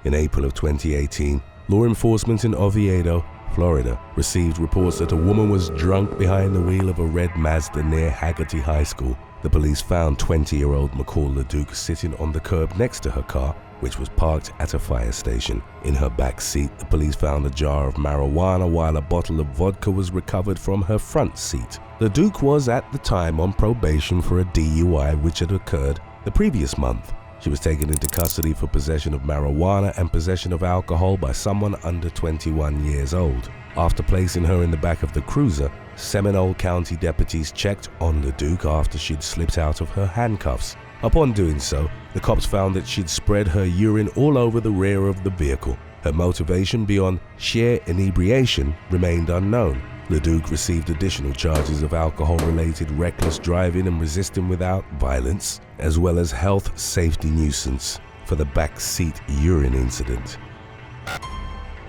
In April of 2018, law enforcement in Oviedo, Florida, received reports that a woman was drunk behind the wheel of a red Mazda near Haggerty High School. The police found 20-year-old McCall LeDuc sitting on the curb next to her car, which was parked at a fire station. In her back seat, the police found a jar of marijuana while a bottle of vodka was recovered from her front seat. LeDuc was at the time on probation for a DUI which had occurred the previous month. She was taken into custody for possession of marijuana and possession of alcohol by someone under 21 years old. After placing her in the back of the cruiser, Seminole County deputies checked on LeDuc after she'd slipped out of her handcuffs. Upon doing so, the cops found that she'd spread her urine all over the rear of the vehicle. Her motivation beyond sheer inebriation remained unknown. LeDuc received additional charges of alcohol-related reckless driving and resisting without violence, as well as health safety nuisance for the backseat urine incident.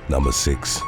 Number 6.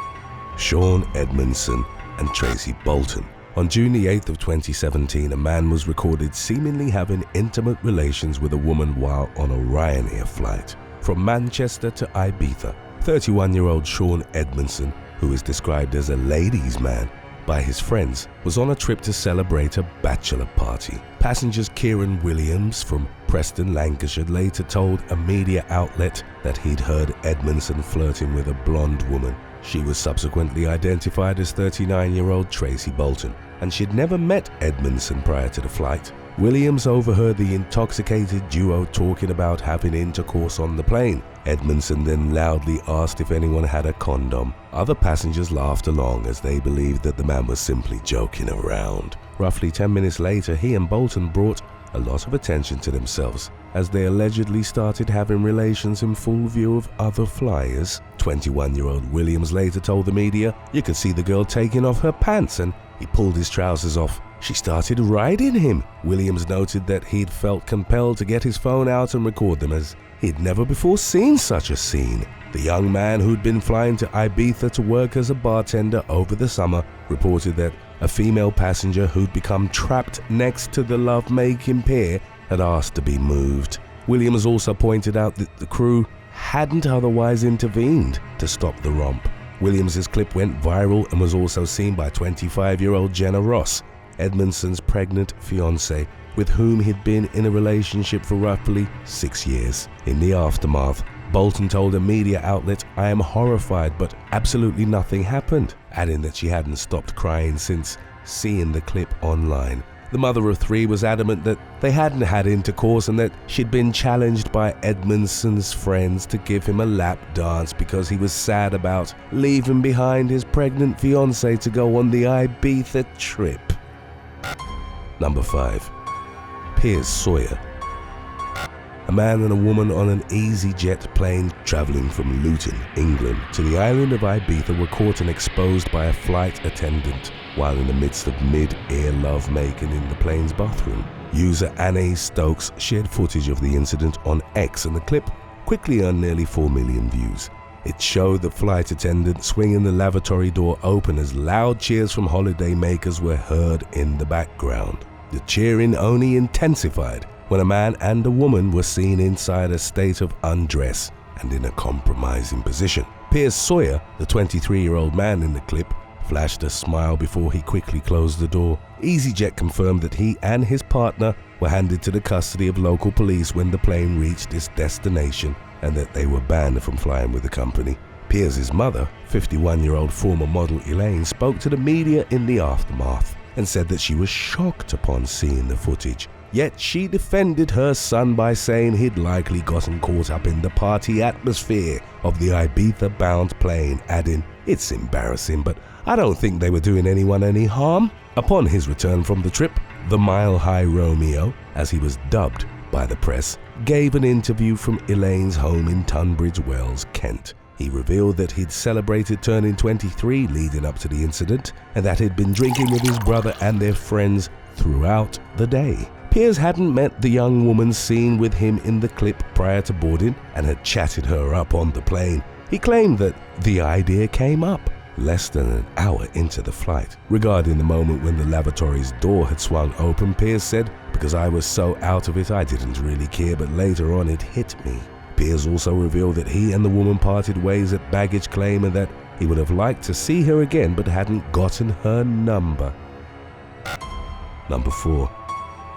Sean Edmondson and Tracy Bolton. On June the 8th of 2017, a man was recorded seemingly having intimate relations with a woman while on a Ryanair flight from Manchester to Ibiza. 31-year-old Sean Edmondson, who is described as a ladies' man by his friends, was on a trip to celebrate a bachelor party. Passengers Kieran Williams from Preston, Lancashire, later told a media outlet that he'd heard Edmondson flirting with a blonde woman. She was subsequently identified as 39-year-old Tracy Bolton, and she'd never met Edmondson prior to the flight. Williams overheard the intoxicated duo talking about having intercourse on the plane. Edmondson then loudly asked if anyone had a condom. Other passengers laughed along as they believed that the man was simply joking around. Roughly 10 minutes later, he and Bolton brought a lot of attention to themselves as they allegedly started having relations in full view of other flyers. 21-year-old Williams later told the media, "You could see the girl taking off her pants and he pulled his trousers off. She started riding him." Williams noted that he'd felt compelled to get his phone out and record them as he'd never before seen such a scene. The young man, who'd been flying to Ibiza to work as a bartender over the summer, reported that a female passenger who'd become trapped next to the love-making pair had asked to be moved. Williams also pointed out that the crew hadn't otherwise intervened to stop the romp. Williams's clip went viral and was also seen by 25-year-old Jenna Ross, Edmondson's pregnant fiancée, with whom he'd been in a relationship for roughly 6 years. In the aftermath, Bolton told a media outlet, "I am horrified, but absolutely nothing happened," adding that she hadn't stopped crying since seeing the clip online. The mother of 3 was adamant that they hadn't had intercourse and that she'd been challenged by Edmondson's friends to give him a lap dance because he was sad about leaving behind his pregnant fiancée to go on the Ibiza trip. Number 5. Piers Sawyer. A man and a woman on an EasyJet plane traveling from Luton, England to the island of Ibiza were caught and exposed by a flight attendant while in the midst of mid-air lovemaking in the plane's bathroom. User Annie Stokes shared footage of the incident on X, and the clip quickly earned nearly 4 million views. It showed the flight attendant swinging the lavatory door open as loud cheers from holidaymakers were heard in the background. The cheering only intensified when a man and a woman were seen inside a state of undress and in a compromising position. Piers Sawyer, the 23-year-old man in the clip, flashed a smile before he quickly closed the door. EasyJet confirmed that he and his partner were handed to the custody of local police when the plane reached its destination and that they were banned from flying with the company. Piers' mother, 51-year-old former model Elaine, spoke to the media in the aftermath and said that she was shocked upon seeing the footage. Yet she defended her son by saying he'd likely gotten caught up in the party atmosphere of the Ibiza-bound plane, adding, "It's embarrassing, but I don't think they were doing anyone any harm." Upon his return from the trip, the Mile High Romeo, as he was dubbed by the press, gave an interview from Elaine's home in Tunbridge Wells, Kent. He revealed that he'd celebrated turning 23 leading up to the incident and that he'd been drinking with his brother and their friends throughout the day. Piers hadn't met the young woman seen with him in the clip prior to boarding and had chatted her up on the plane. He claimed that the idea came up less than an hour into the flight. Regarding the moment when the lavatory's door had swung open, Piers said, "Because I was so out of it, I didn't really care, but later on it hit me." Piers also revealed that he and the woman parted ways at baggage claim and that he would have liked to see her again but hadn't gotten her number. Number 4.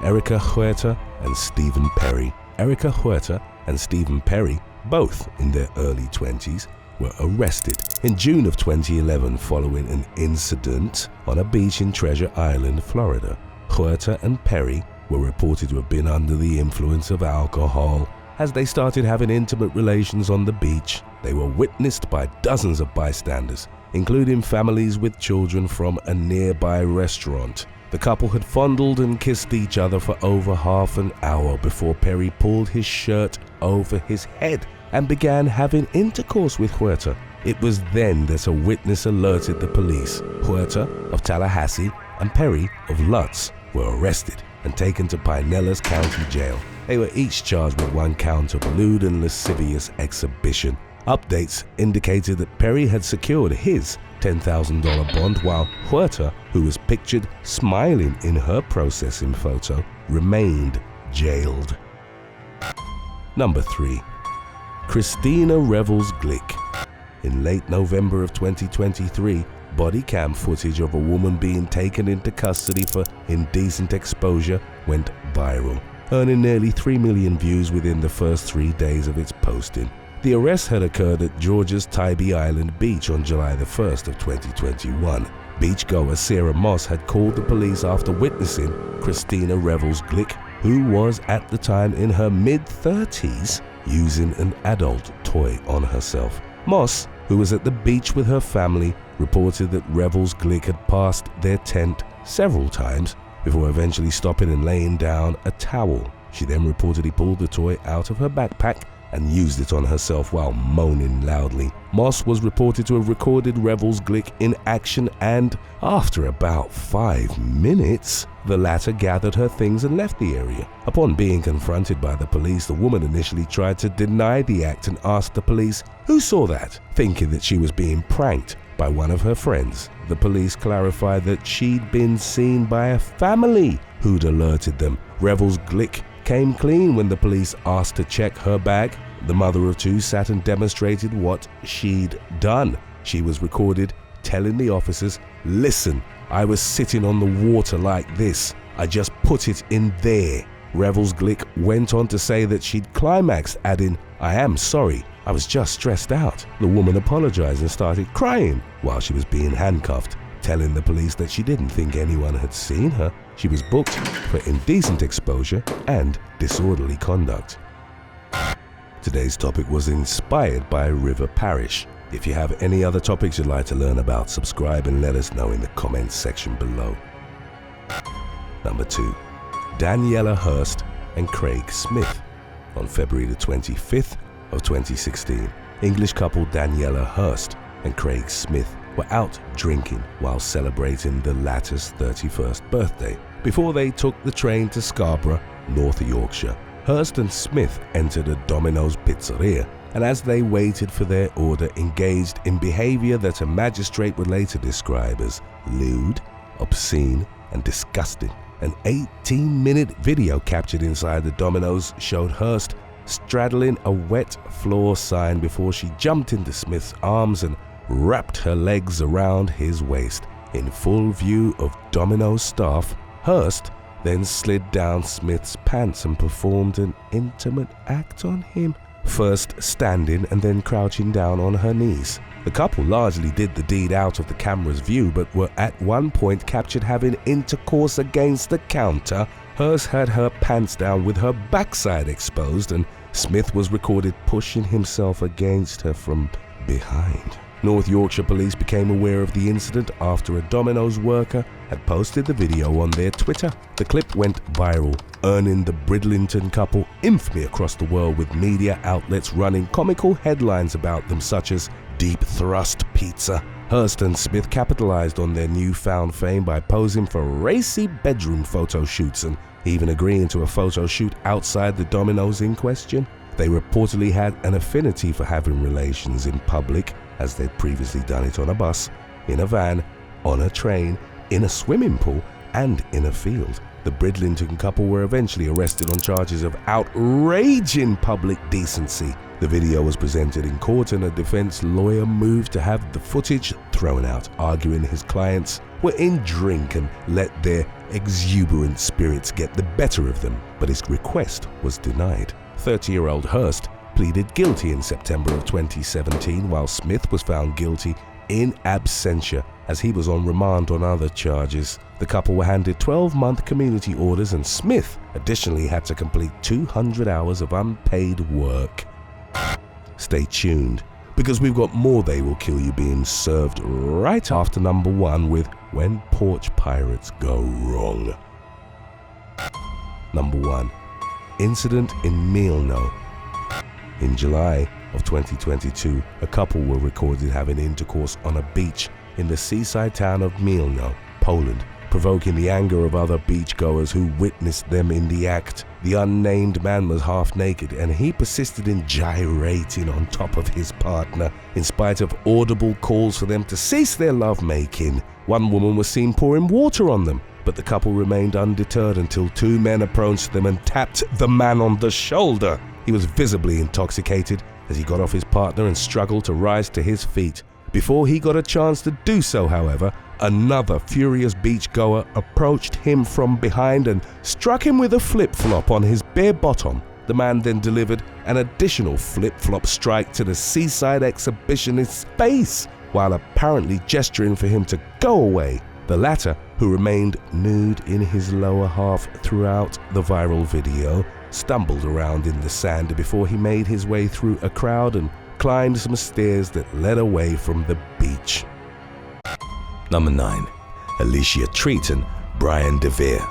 Erica Huerta and Stephen Perry. Erica Huerta and Stephen Perry, both in their early 20s, were arrested in June of 2011 following an incident on a beach in Treasure Island, Florida. Huerta and Perry were reported to have been under the influence of alcohol. As they started having intimate relations on the beach, they were witnessed by dozens of bystanders, including families with children from a nearby restaurant. The couple had fondled and kissed each other for over half an hour before Perry pulled his shirt over his head and began having intercourse with Huerta. It was then that a witness alerted the police. Huerta of Tallahassee and Perry of Lutz were arrested and taken to Pinellas County Jail. They were each charged with 1 count of lewd and lascivious exhibition. Updates indicated that Perry had secured his $10,000 bond, while Huerta, who was pictured smiling in her processing photo, remained jailed. Number 3. Christina Revels Glick. In late November of 2023, body cam footage of a woman being taken into custody for indecent exposure went viral, earning nearly 3 million views within the first 3 days of its posting. The arrest had occurred at Georgia's Tybee Island Beach on July the 1st of 2021. Beachgoer Sarah Moss had called the police after witnessing Christina Revels Glick, who was at the time in her mid-30s, using an adult toy on herself. Moss, who was at the beach with her family, reported that Revels Glick had passed their tent several times before eventually stopping and laying down a towel. She then reportedly pulled the toy out of her backpack and used it on herself while moaning loudly. Moss was reported to have recorded Revels Glick in action, and after about 5 minutes, the latter gathered her things and left the area. Upon being confronted by the police, the woman initially tried to deny the act and asked the police who saw that, thinking that she was being pranked by one of her friends. The police clarified that she'd been seen by a family who'd alerted them. Revels Glick came clean when the police asked to check her bag. The mother of 2 sat and demonstrated what she'd done. She was recorded telling the officers, "Listen, I was sitting on the water like this. I just put it in there." Revels Glick went on to say that she'd climaxed, adding, "I am sorry, I was just stressed out." The woman apologized and started crying while she was being handcuffed, telling the police that she didn't think anyone had seen her. She was booked for indecent exposure and disorderly conduct. Today's topic was inspired by River Parish. If you have any other topics you'd like to learn about, subscribe and let us know in the comments section below. Number 2. Daniela Hurst and Craig Smith. On February the 25th of 2016, English couple Daniela Hurst and Craig Smith were out drinking while celebrating the latter's 31st birthday before they took the train to Scarborough, North Yorkshire. Hurst and Smith entered a Domino's Pizzeria, and as they waited for their order, engaged in behavior that a magistrate would later describe as lewd, obscene, and disgusting. An 18-minute video captured inside the Domino's showed Hurst straddling a wet floor sign before she jumped into Smith's arms and wrapped her legs around his waist. In full view of Domino's staff, Hurst then slid down Smith's pants and performed an intimate act on him, first standing and then crouching down on her knees. The couple largely did the deed out of the camera's view, but were at one point captured having intercourse against the counter. Hurst had her pants down with her backside exposed, and Smith was recorded pushing himself against her from behind. North Yorkshire police became aware of the incident after a Domino's worker had posted the video on their Twitter. The clip went viral, earning the Bridlington couple infamy across the world, with media outlets running comical headlines about them such as "Deep Thrust Pizza." Hurst and Smith capitalized on their newfound fame by posing for racy bedroom photo shoots and even agreeing to a photo shoot outside the Domino's in question. They reportedly had an affinity for having relations in public, as they'd previously done it on a bus, in a van, on a train, in a swimming pool, and in a field. The Bridlington couple were eventually arrested on charges of outraging public decency The video was presented in court and a defense lawyer moved to have the footage thrown out, arguing his clients were in drink and let their exuberant spirits get the better of them, but his request was denied. 30-year-old Hurst pleaded guilty in September of 2017, while Smith was found guilty in absentia as he was on remand on other charges. The couple were handed 12-month community orders, and Smith additionally had to complete 200 hours of unpaid work. Stay tuned, because we've got more They Will Kill You being served right after number 1 with When Porch Pirates Go Wrong. Number 1. Incident in Mielno. In July of 2022, a couple were recorded having intercourse on a beach in the seaside town of Mielno, Poland, provoking the anger of other beachgoers who witnessed them in the act. The unnamed man was half naked and he persisted in gyrating on top of his partner in spite of audible calls for them to cease their lovemaking. One woman was seen pouring water on them, but the couple remained undeterred until 2 men approached them and tapped the man on the shoulder. He was visibly intoxicated as he got off his partner and struggled to rise to his feet. Before he got a chance to do so, however, another furious beachgoer approached him from behind and struck him with a flip-flop on his bare bottom. The man then delivered an additional flip-flop strike to the seaside exhibitionist's face, while apparently gesturing for him to go away. The latter, who remained nude in his lower half throughout the viral video, stumbled around in the sand before he made his way through a crowd and climbed some stairs that led away from the beach. Number 9. Alicia Treat and Brian DeVere.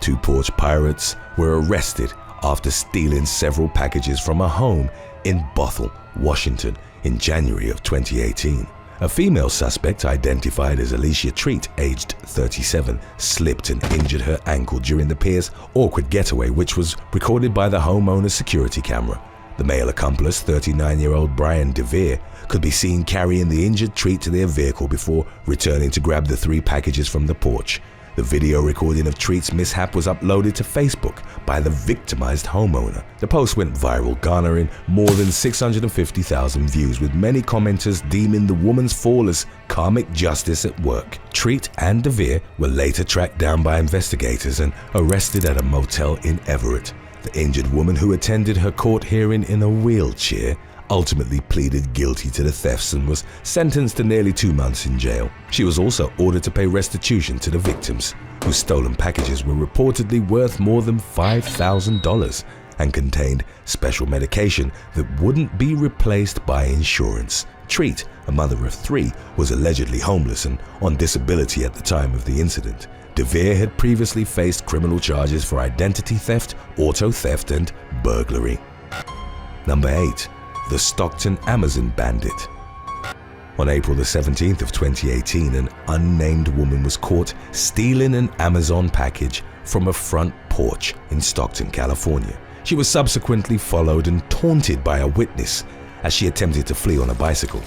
2 porch pirates were arrested after stealing several packages from a home in Bothell, Washington in January of 2018. A female suspect, identified as Alicia Treat, aged 37, slipped and injured her ankle during the pair's awkward getaway, which was recorded by the homeowner's security camera. The male accomplice, 39-year-old Brian DeVere, could be seen carrying the injured Treat to their vehicle before returning to grab the 3 packages from the porch. The video recording of Treat's mishap was uploaded to Facebook by the victimized homeowner. The post went viral, garnering more than 650,000 views, with many commenters deeming the woman's fall as karmic justice at work. Treat and DeVere were later tracked down by investigators and arrested at a motel in Everett. The injured woman, who attended her court hearing in a wheelchair, ultimately pleaded guilty to the thefts and was sentenced to nearly 2 months in jail. She was also ordered to pay restitution to the victims, whose stolen packages were reportedly worth more than $5,000 and contained special medication that wouldn't be replaced by insurance. Treat, a mother of 3, was allegedly homeless and on disability at the time of the incident. DeVere had previously faced criminal charges for identity theft, auto theft, and burglary. Number 8. The Stockton Amazon Bandit. On April the 17th of 2018, an unnamed woman was caught stealing an Amazon package from a front porch in Stockton, California. She was subsequently followed and taunted by a witness as she attempted to flee on a bicycle.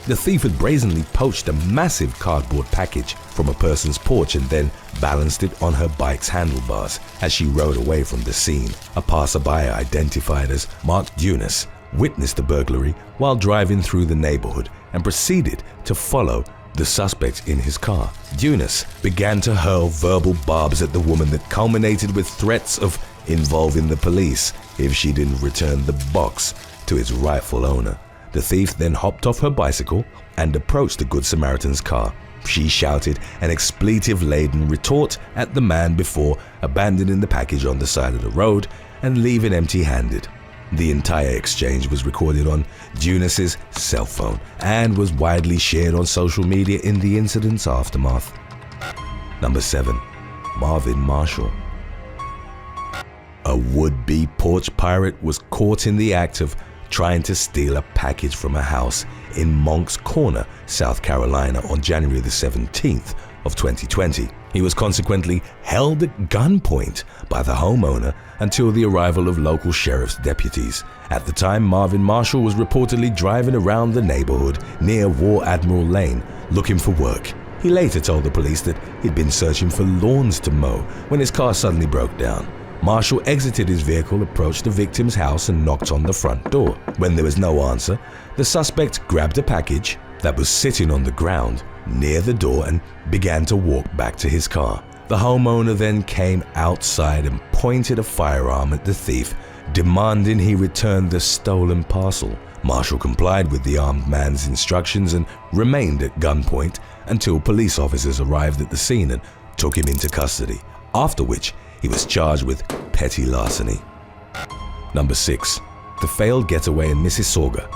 The thief had brazenly poached a massive cardboard package from a person's porch and then balanced it on her bike's handlebars as she rode away from the scene. A passerby identified as Mark Dunas witnessed the burglary while driving through the neighborhood and proceeded to follow the suspect in his car. Dunas began to hurl verbal barbs at the woman that culminated with threats of involving the police if she didn't return the box to its rightful owner. The thief then hopped off her bicycle and approached the Good Samaritan's car. She shouted an expletive-laden retort at the man before abandoning the package on the side of the road and leaving empty-handed. The entire exchange was recorded on Dunas's cell phone and was widely shared on social media in the incident's aftermath. Number 7. Marvin Marshall. A would-be porch pirate was caught in the act of trying to steal a package from a house in Moncks Corner, South Carolina on January the 17th of 2020. He was consequently held at gunpoint by the homeowner until the arrival of local sheriff's deputies. At the time, Marvin Marshall was reportedly driving around the neighborhood near War Admiral Lane looking for work. He later told the police that he'd been searching for lawns to mow when his car suddenly broke down. Marshall exited his vehicle, approached the victim's house and knocked on the front door. When there was no answer, the suspect grabbed a package that was sitting on the ground near the door and began to walk back to his car. The homeowner then came outside and pointed a firearm at the thief, demanding he return the stolen parcel. Marshall complied with the armed man's instructions and remained at gunpoint until police officers arrived at the scene and took him into custody, after which he was charged with petty larceny. Number 6. The failed getaway in Mississauga.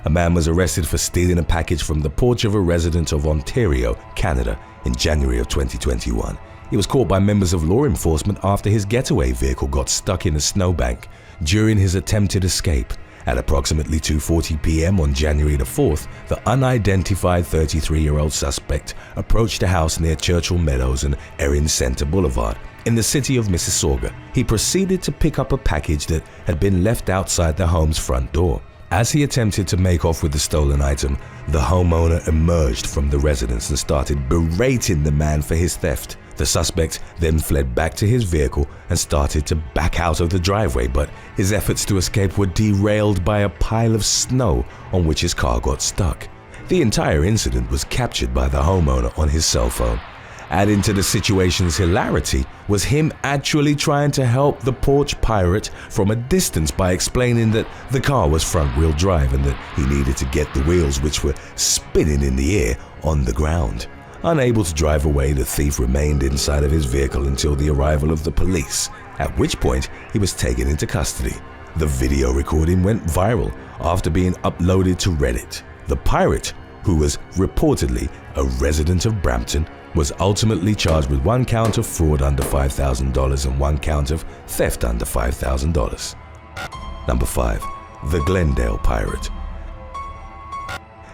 A man was arrested for stealing a package from the porch of a resident of Ontario, Canada, in January of 2021. He was caught by members of law enforcement after his getaway vehicle got stuck in a snowbank during his attempted escape. At approximately 2:40 p.m. on January the 4th, the unidentified 33-year-old suspect approached a house near Churchill Meadows and Erin Center Boulevard in the city of Mississauga. He proceeded to pick up a package that had been left outside the home's front door. As he attempted to make off with the stolen item, the homeowner emerged from the residence and started berating the man for his theft. The suspect then fled back to his vehicle and started to back out of the driveway, but his efforts to escape were derailed by a pile of snow on which his car got stuck. The entire incident was captured by the homeowner on his cell phone. Adding to the situation's hilarity was him actually trying to help the porch pirate from a distance by explaining that the car was front-wheel drive and that he needed to get the wheels, which were spinning in the air, on the ground. Unable to drive away, the thief remained inside of his vehicle until the arrival of the police, at which point he was taken into custody. The video recording went viral after being uploaded to Reddit. The pirate, who was reportedly a resident of Brampton, was ultimately charged with 1 count of fraud under $5,000 and 1 count of theft under $5,000. Number 5. The Glendale pirate.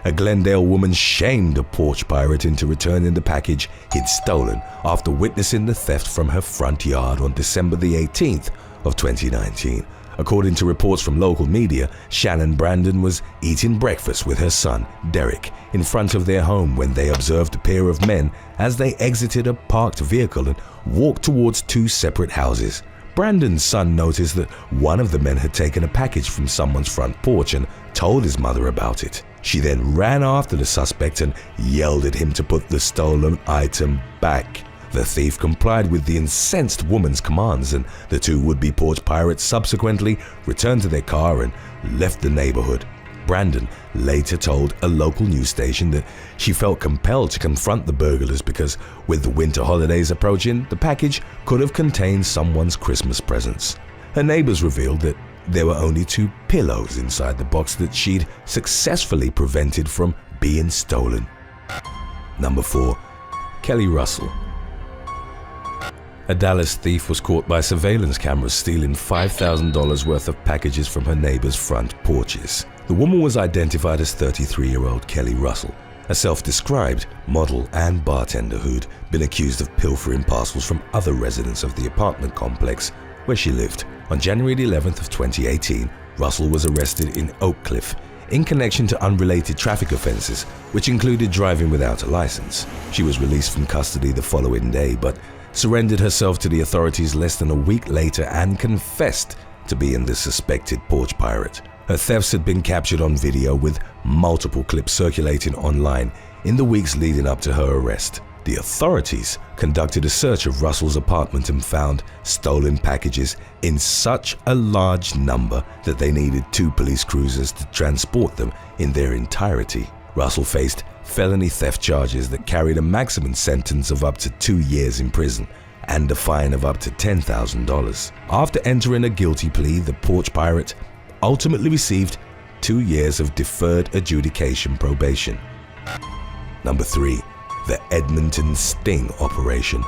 A Glendale woman shamed a porch pirate into returning the package he'd stolen after witnessing the theft from her front yard on December the 18th of 2019. According to reports from local media, Shannon Brandon was eating breakfast with her son, Derek, in front of their home when they observed a pair of men as they exited a parked vehicle and walked towards 2 separate houses. Brandon's son noticed that one of the men had taken a package from someone's front porch and told his mother about it. She then ran after the suspect and yelled at him to put the stolen item back. The thief complied with the incensed woman's commands, and the 2 would-be porch pirates subsequently returned to their car and left the neighborhood. Brandon later told a local news station that she felt compelled to confront the burglars because, with the winter holidays approaching, the package could have contained someone's Christmas presents. Her neighbors revealed that there were only 2 pillows inside the box that she'd successfully prevented from being stolen. Number 4. Kelly Russell. A Dallas thief was caught by surveillance cameras stealing $5,000 worth of packages from her neighbors' front porches. The woman was identified as 33-year-old Kelly Russell, a self-described model and bartender who'd been accused of pilfering parcels from other residents of the apartment complex where she lived. On January 11th of 2018, Russell was arrested in Oak Cliff in connection to unrelated traffic offenses, which included driving without a license. She was released from custody the following day, but surrendered herself to the authorities less than a week later and confessed to being the suspected porch pirate. Her thefts had been captured on video, with multiple clips circulating online in the weeks leading up to her arrest. The authorities conducted a search of Russell's apartment and found stolen packages in such a large number that they needed 2 police cruisers to transport them in their entirety. Russell faced felony theft charges that carried a maximum sentence of up to 2 years in prison and a fine of up to $10,000. After entering a guilty plea, the porch pirate ultimately received 2 years of deferred adjudication probation. Number 3. The Edmonton Sting Operation.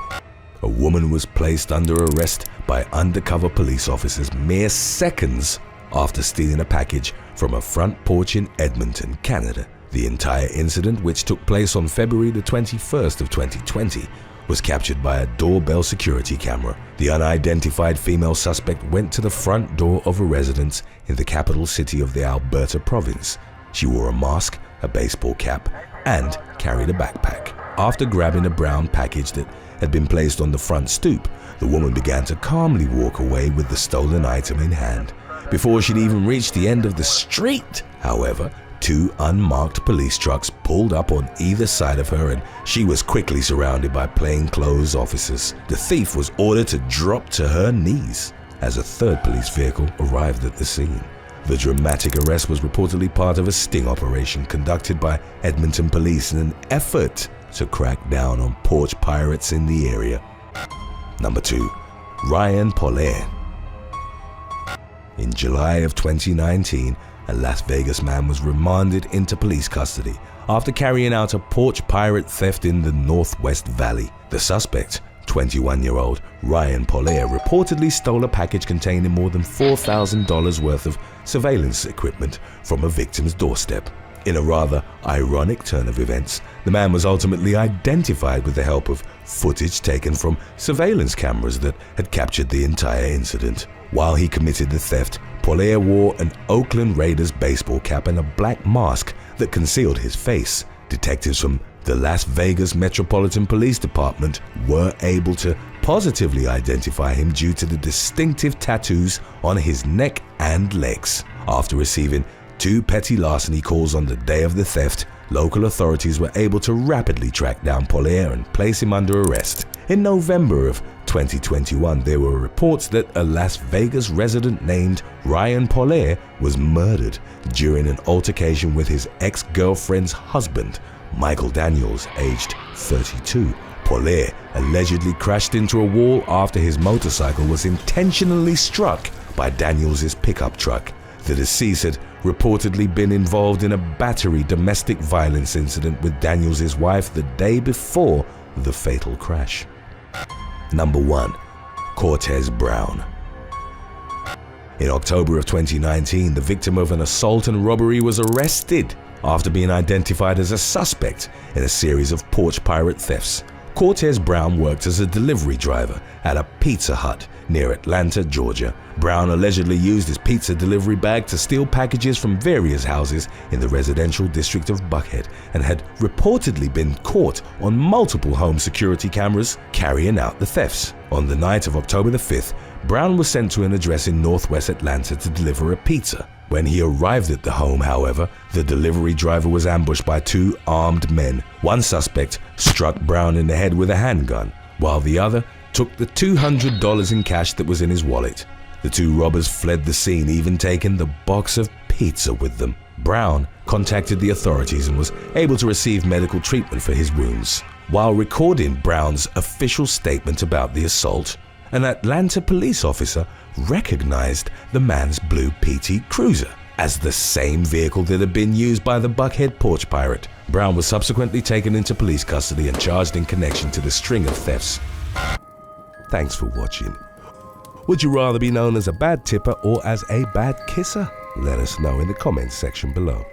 A woman was placed under arrest by undercover police officers mere seconds after stealing a package from a front porch in Edmonton, Canada. The entire incident, which took place on February the 21st of 2020, was captured by a doorbell security camera. The unidentified female suspect went to the front door of a residence in the capital city of the Alberta province. She wore a mask, a baseball cap, and carried a backpack. After grabbing a brown package that had been placed on the front stoop, the woman began to calmly walk away with the stolen item in hand. Before she'd even reached the end of the street, however, 2 unmarked police trucks pulled up on either side of her and she was quickly surrounded by plainclothes officers. The thief was ordered to drop to her knees as a 3rd police vehicle arrived at the scene. The dramatic arrest was reportedly part of a sting operation conducted by Edmonton police in an effort to crack down on porch pirates in the area. Number 2. Ryan Pollaert. In July of 2019, a Las Vegas man was remanded into police custody after carrying out a porch pirate theft in the Northwest Valley. The suspect, 21-year-old Ryan Pollaert, reportedly stole a package containing more than $4,000 worth of surveillance equipment from a victim's doorstep. In a rather ironic turn of events, the man was ultimately identified with the help of footage taken from surveillance cameras that had captured the entire incident. While he committed the theft, Pollaert wore an Oakland Raiders baseball cap and a black mask that concealed his face. Detectives from the Las Vegas Metropolitan Police Department were able to positively identify him due to the distinctive tattoos on his neck and legs. After receiving 2 petty larceny calls on the day of the theft, local authorities were able to rapidly track down Pollaert and place him under arrest. In November of 2021, there were reports that a Las Vegas resident named Ryan Pollaert was murdered during an altercation with his ex-girlfriend's husband, Michael Daniels, aged 32. Pollaert allegedly crashed into a wall after his motorcycle was intentionally struck by Daniels' pickup truck. The deceased had reportedly been involved in a battery domestic violence incident with Daniels' wife the day before the fatal crash. Number 1. Cortez Brown. In October of 2019, the victim of an assault and robbery was arrested after being identified as a suspect in a series of porch pirate thefts. Cortez Brown worked as a delivery driver at a Pizza Hut near Atlanta, Georgia. Brown allegedly used his pizza delivery bag to steal packages from various houses in the residential district of Buckhead and had reportedly been caught on multiple home security cameras carrying out the thefts. On the night of October the 5th, Brown was sent to an address in northwest Atlanta to deliver a pizza. When he arrived at the home, however, the delivery driver was ambushed by 2 armed men. One suspect struck Brown in the head with a handgun, while the other took the $200 in cash that was in his wallet. The 2 robbers fled the scene, even taking the box of pizza with them. Brown contacted the authorities and was able to receive medical treatment for his wounds. While recording Brown's official statement about the assault, an Atlanta police officer recognized the man's blue PT Cruiser as the same vehicle that had been used by the Buckhead porch pirate. Brown was subsequently taken into police custody and charged in connection to the string of thefts. Thanks for watching. Would you rather be known as a bad tipper or as a bad kisser? Let us know in the comments section below.